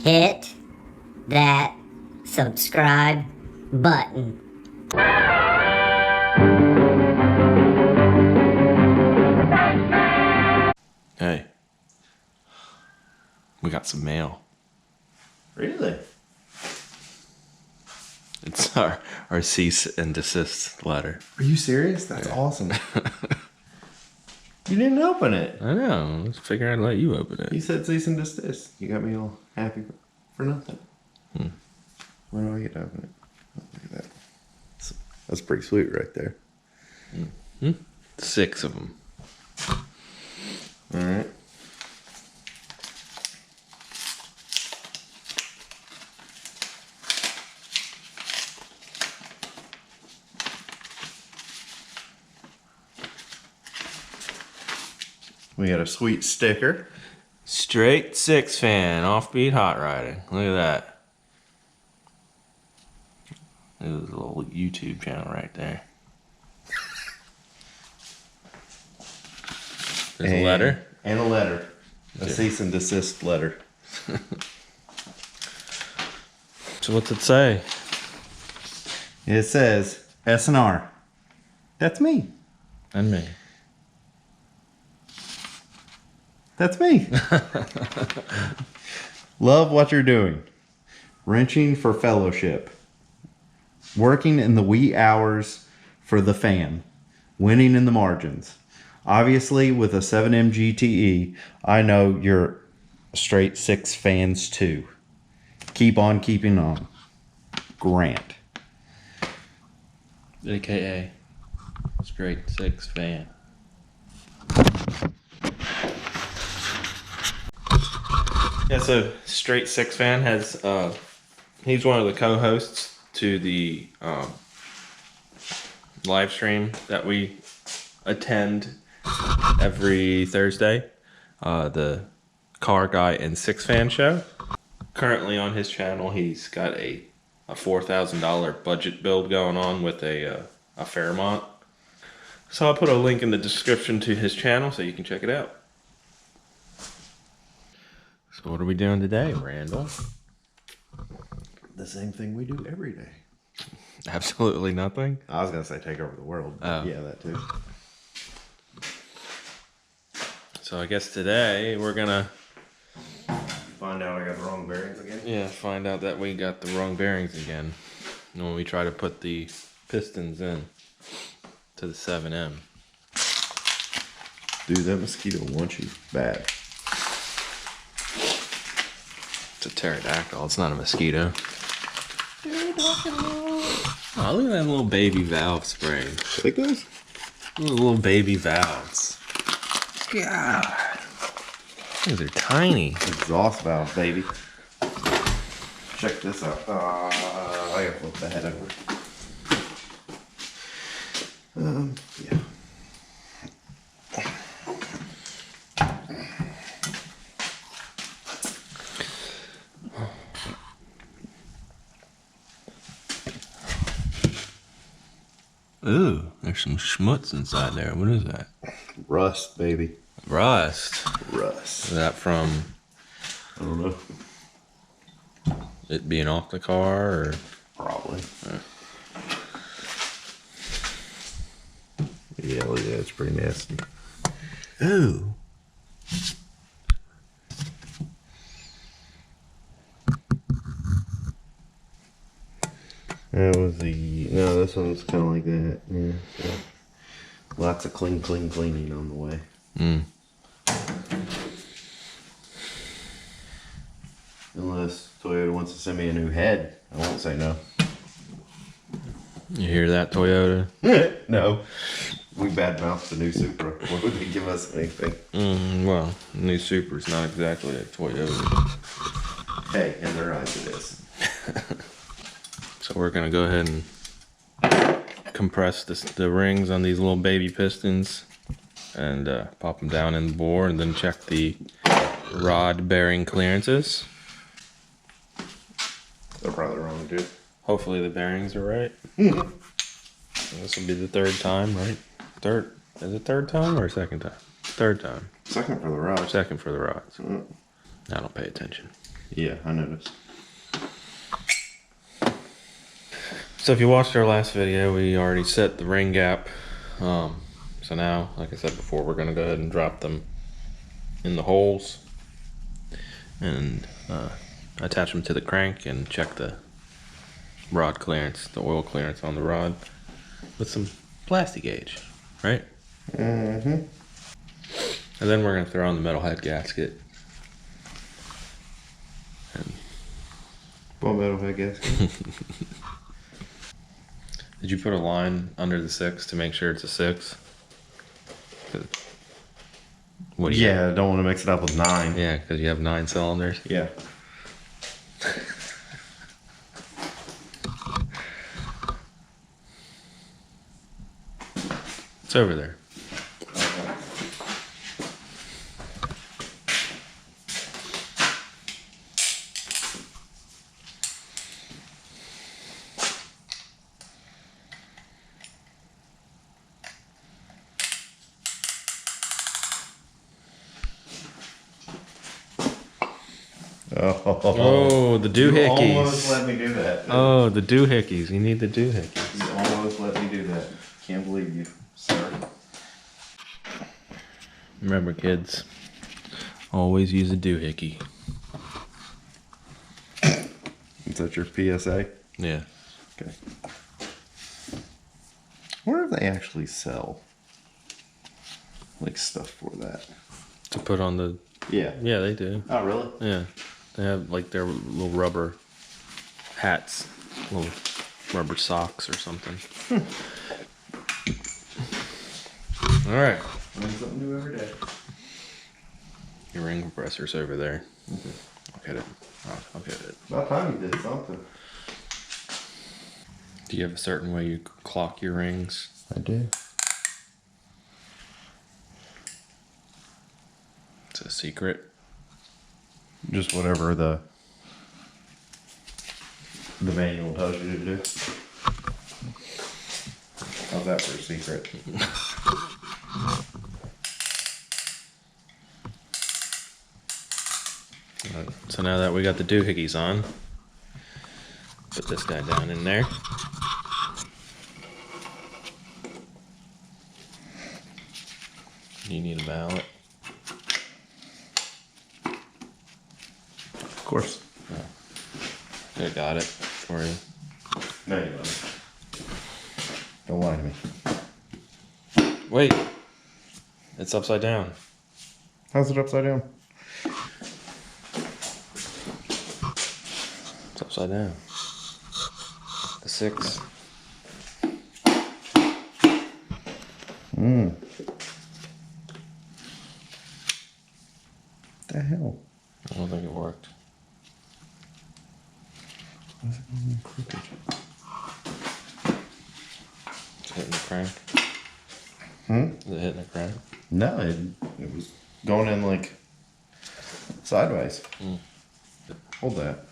hit that subscribe button. Hey, we got some mail. Really? It's our cease and desist letter. Are you serious? That's awesome. You didn't open it. I know. Let's figure I'd let you open it. You said cease and desist. You got me all happy for nothing. Where do I get to open it? Oh, look at that. That's pretty sweet right there. 6 of them. All right. We got a sweet sticker. Straight 6 fan, offbeat hot riding. Look at that. There's a little YouTube channel right there. There's a letter. And a letter. A cease and desist letter. So what's it say? It says S&R. That's me. And me. That's me. Love what you're doing. Wrenching for fellowship. Working in the wee hours for the fan. Winning in the margins. Obviously, with a 7MGE, I know you're straight 6 fans too. Keep on keeping on. Grant. AKA straight 6 fan. Yeah, so straight 6 fan has he's one of the co-hosts to the live stream that we attend every Thursday, the Car Guy and 6 Fan show. Currently on his channel, he's got a $4,000 budget build going on with a Fairmont. So I'll put a link in the description to his channel so you can check it out. So what are we doing today, Randall? The same thing we do every day. Absolutely nothing. I was going to say take over the world. But yeah, that too. So I guess today we're gonna Find out I got the wrong bearings again. find out that we got the wrong bearings again when we try to put the pistons in to the 7M. Dude, that mosquito wants you bad. It's a pterodactyl. It's not a mosquito. Oh, look at that little baby valve spring. Like this? Little baby valves. God. These are tiny. Exhaust valve, baby. Check this out. I gotta flip the head over. Yeah. Ooh, there's some schmutz inside there. What is that? Rust, baby. Rust. Rust. Is that from I don't know. it being off the car or? Probably. Yeah, look at that. It's pretty nasty. Ooh. That was the... No, this one's kind of like that. Yeah. So lots of cleaning on the way. Unless Toyota wants to send me a new head, I won't say no. You hear that, Toyota? No. We badmouthed the new Supra. Why would they give us anything? Well, new Supra's not exactly a Toyota. Hey, in their eyes it is. So we're gonna go ahead and compress the rings on these little baby pistons and pop them down in the bore and then check the rod bearing clearances. They're probably wrong, dude. Hopefully the bearings are right. This will be the 3rd time, right? Is it 3rd time or 2nd time? 3rd time. Second for the rod. 2nd for the rods. I don't pay attention. Yeah, I noticed. So if you watched our last video, we already set the ring gap. So now, like I said before, we're gonna go ahead and drop them in the holes and attach them to the crank and check the rod clearance, the oil clearance on the rod with some plastic gauge, right? Mm-hmm. And then we're gonna throw on the metal head gasket. And What metal head gasket? did you put a line under the 6 to make sure it's a 6? What do you Yeah, I don't want to mix it up with 9. Yeah, because you have 9 cylinders. Yeah. It's over there. Oh, the You almost doohickeys. let me do that. Oh, the doohickeys. You need the doohickeys. You almost let me do that. Can't believe you, sir. Remember, kids, always use a doohickey. Is that your PSA? Yeah. Okay. I wonder if they actually sell like stuff for that. To put on the... Yeah. Yeah, they do. Oh, really? Yeah. They have like their little rubber hats, little rubber socks or something. All right. Learn something new every day. Your ring compressor's over there. I'll get it. I'll get it. About time you did something. Do you have a certain way you clock your rings? I do. It's a secret. Just whatever the manual tells you to do. How's that for a secret? So now that we got the doohickeys on, put this guy down in there. You need a mallet. Of course. I got it for you. No, you don't. Don't lie to me. Wait, it's upside down. How's it upside down? It's upside down. The 6. The hell? I don't think it worked. Why is it going crooked? It's hitting the crank. Is it hitting the crank? No, it was going in like sideways. Hold that.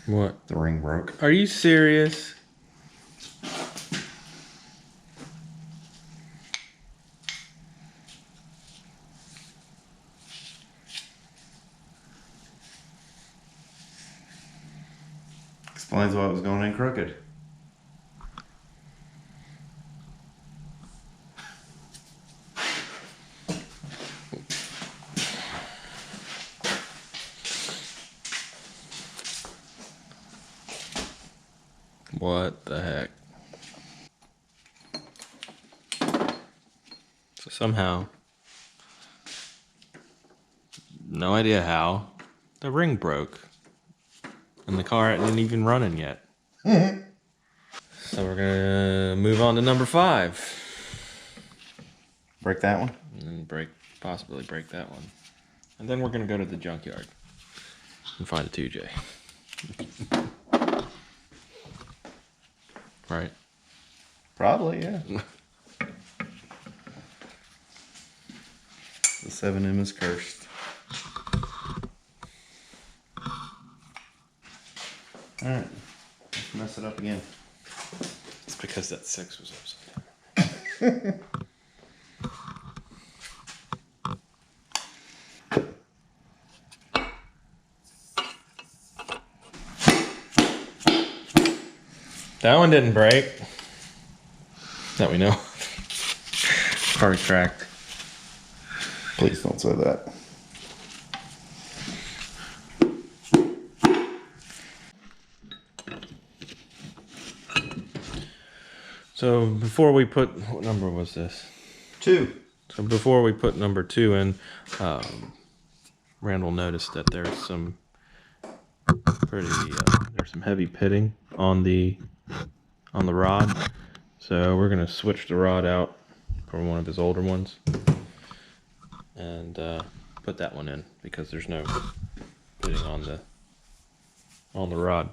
What? The ring broke. Are you serious? Explains why it was going in crooked. What the heck? So somehow, no idea how, the ring broke. And the car isn't even running yet. So we're gonna move on to number 5. Break that one? And then possibly break that one. And then we're gonna go to the junkyard and find a 2J. right? Probably, yeah. The 7M is cursed. Alright, let's mess it up again. It's because that 6 was upside down. That one didn't break. That we know. Probably cracked. Please don't say that. So before we put, what number was this? 2. So before we put number 2 in, Randall noticed that there's some there's some heavy pitting on the rod. So we're gonna switch the rod out for one of his older ones and put that one in because there's no pitting on the rod.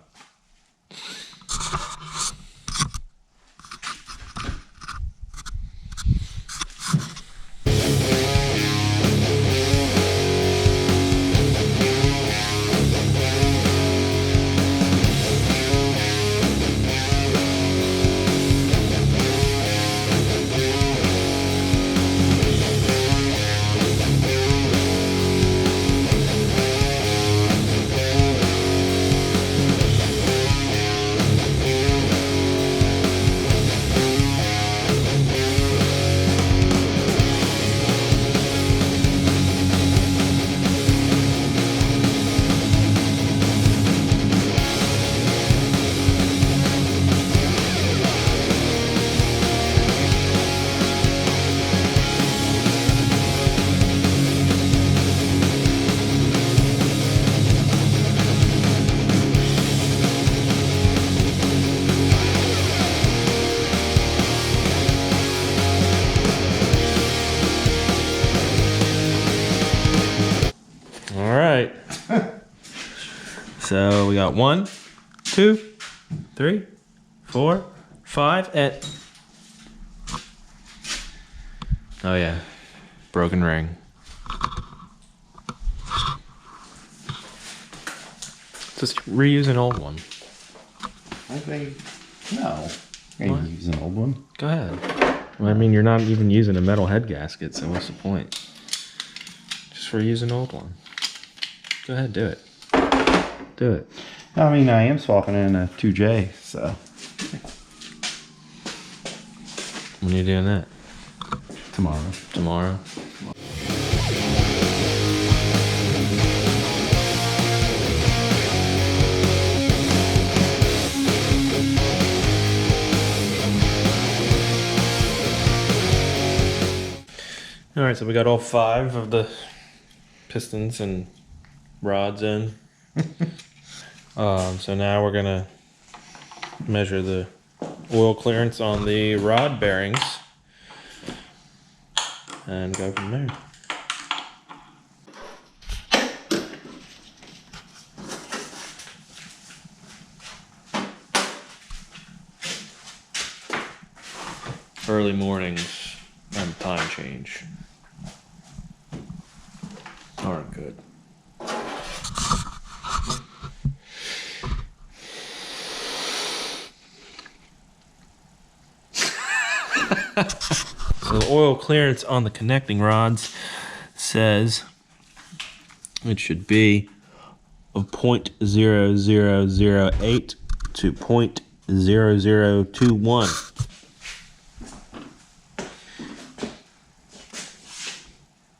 So we got 1, 2, 3, 4, 5, and oh yeah, broken ring. Just reuse an old one. I think, no. I What? can use an old one. Go ahead. Well, I mean, you're not even using a metal head gasket, so what's the point? Just reuse an old one. Go ahead, do it. Do it. I mean, I am swapping in a 2J, so. When are you doing that? Tomorrow. Tomorrow? All right, so we got all 5 of the pistons and rods in. So now we're gonna measure the oil clearance on the rod bearings and go from there. Early mornings and time change aren't good. So the oil clearance on the connecting rods says it should be of 0.0008 to 0.0021.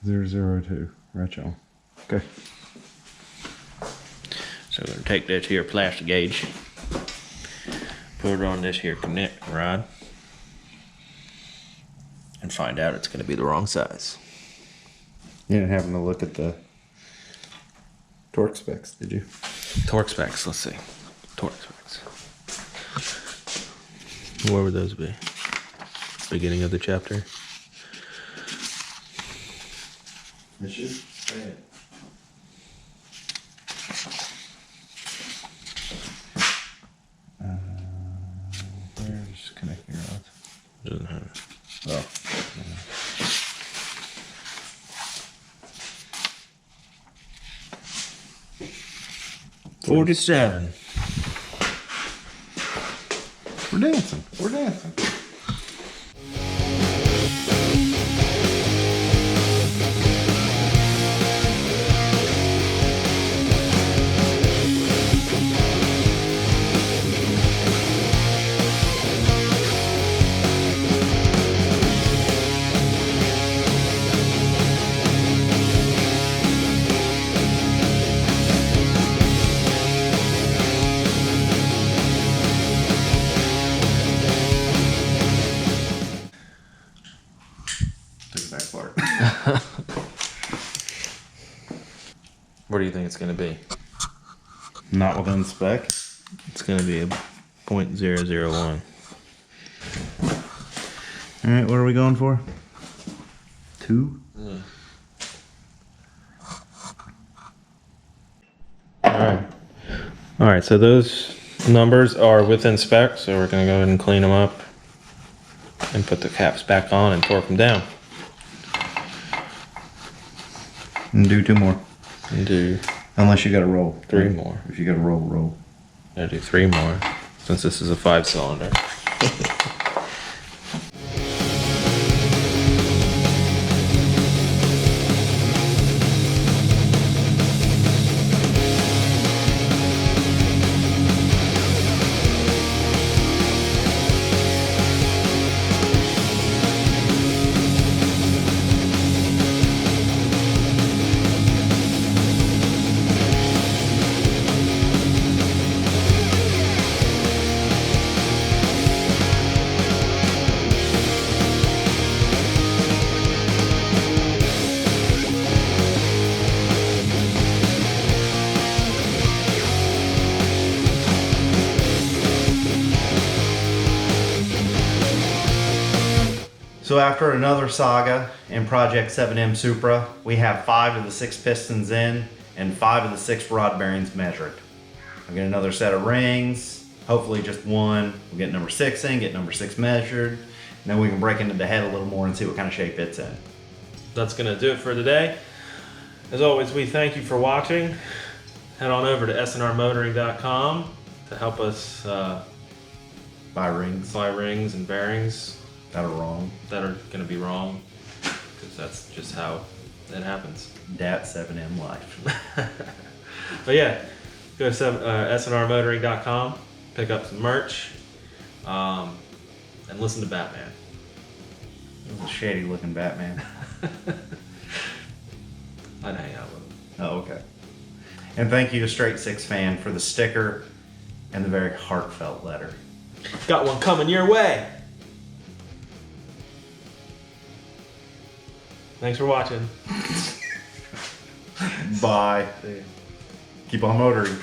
Zero, 002. Right, y'all. Okay. So we're gonna take this here plastic gauge, put it on this here connect rod, and find out it's gonna be the wrong size. You didn't happen to look at the torque specs, did you? Torque specs, let's see. Torque specs. Where would those be? Beginning of the chapter. It should say it. Where is Oh. 47. We're dancing. We're dancing. Take it back, Clark. What do you think it's going to be? Not within spec. It's going to be a .001. All right, what are we going for? 2? All right, so those numbers are within spec, so we're going to go ahead and clean them up and put the caps back on and torque them down. And do 2 more. And do Unless you got to roll. 3 more. If you got to roll, roll. I'll do 3 more since this is a 5-cylinder. So after another saga in Project 7M Supra, we have 5 of the 6 pistons in and 5 of the 6 rod bearings measured. I'll get another set of rings, hopefully just one. We'll get number 6 in, get number 6 measured, and then we can break into the head a little more and see what kind of shape it's in. That's going to do it for today. As always, we thank you for watching. Head on over to sandrmotoring.com to help us Buy rings buy rings and bearings that are wrong. that are going to be wrong, because that's just how it happens. Dat 7M life. But yeah, go to sandrmotoring.com, pick up some merch, and listen to Batman. It was a shady looking Batman. I'd hang out with him. Oh, okay. And thank you to Straight Six Fan for the sticker and the very heartfelt letter. Got one coming your way. Thanks for watching. Bye. Keep on motoring.